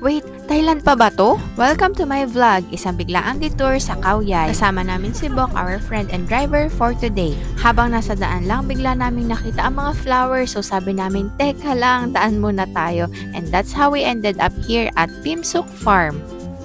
Wait, Thailand pa ba to? Welcome to my vlog, isang biglaang detour sa Khao Yai. Kasama namin si Bok, our friend and driver for today. Habang nasa daan lang, bigla naming nakita ang mga flowers, so sabi namin, teka lang, daan muna tayo. And that's how we ended up here at Pimsuk Farm.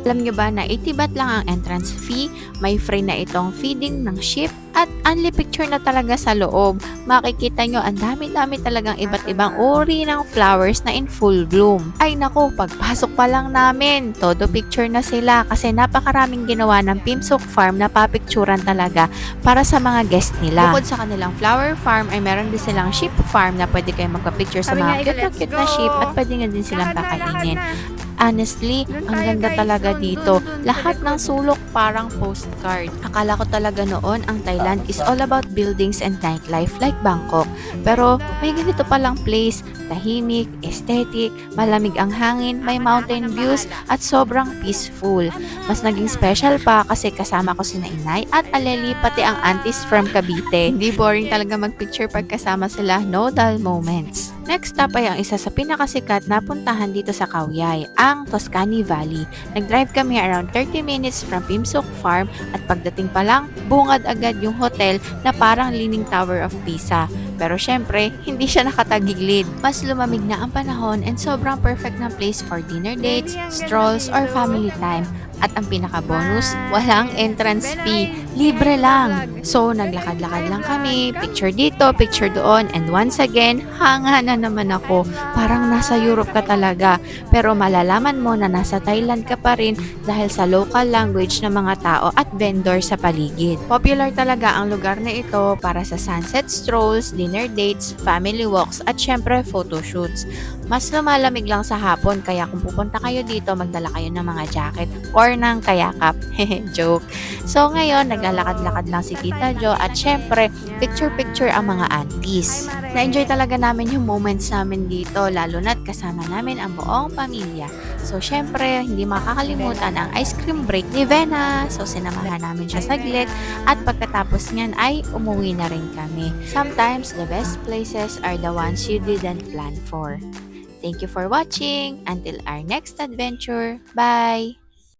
Alam nyo ba na 80 baht lang ang entrance fee, may free na itong feeding ng sheep, at only picture na talaga sa loob. Makikita nyo, ang dami-dami talagang iba't ibang uri ng flowers na in full bloom. Ay naku, pagpasok pa lang namin, todo picture na sila kasi napakaraming ginawa ng Pimsuk Farm na papicturan talaga para sa mga guest nila. Bukod sa kanilang flower farm, ay meron din silang sheep farm na pwede kayong magpa-picture sa mga cute na sheep at pwede nga din silang pakainin. Honestly, ang ganda talaga dito. Lahat ng sulok parang postcard. Akala ko talaga noon ang Thailand is all about buildings and nightlife like Bangkok. Pero may ganito palang place, tahimik, aesthetic, malamig ang hangin, may mountain views at sobrang peaceful. Mas naging special pa kasi kasama ko sina Inay at Aleli pati ang aunties from Cavite. Hindi boring talaga magpicture pag kasama sila, no dull moments. Next stop ay ang isa sa pinakasikat na puntahan dito sa Khao Yai, ang Toscani Valley. Nag-drive kami around 30 minutes from Pimsuk Farm at pagdating pa lang, bungad agad yung hotel na parang Leaning Tower of Pisa. Pero syempre, hindi siya nakatagilid. Mas lumamig na ang panahon and sobrang perfect na place for dinner dates, strolls, or family time. At ang pinaka-bonus, walang entrance fee. Libre lang. So, naglakad-lakad lang kami, picture dito, picture doon, and once again, hanga na naman ako. Parang nasa Europe ka talaga. Pero malalaman mo na nasa Thailand ka pa rin dahil sa local language ng mga tao at vendor sa paligid. Popular talaga ang lugar na ito para sa sunset strolls, dinner dates, family walks, at syempre photoshoots. Mas lumalamig lang sa hapon kaya kung pupunta kayo dito, magdala kayo ng mga jacket or ng kayakap. Joke. So ngayon, naglalakad-lakad lang si Tita Jo at syempre, picture-picture ang mga aunties. Na-enjoy talaga namin yung moments namin dito, lalo na't kasama namin ang buong pamilya. So syempre, hindi makakalimutan ang ice cream break ni Vena. So sinamahan namin siya saglit at pagkatapos niyan ay umuwi na rin kami. Sometimes, the best places are the ones you didn't plan for. Thank you for watching. Until our next adventure. Bye!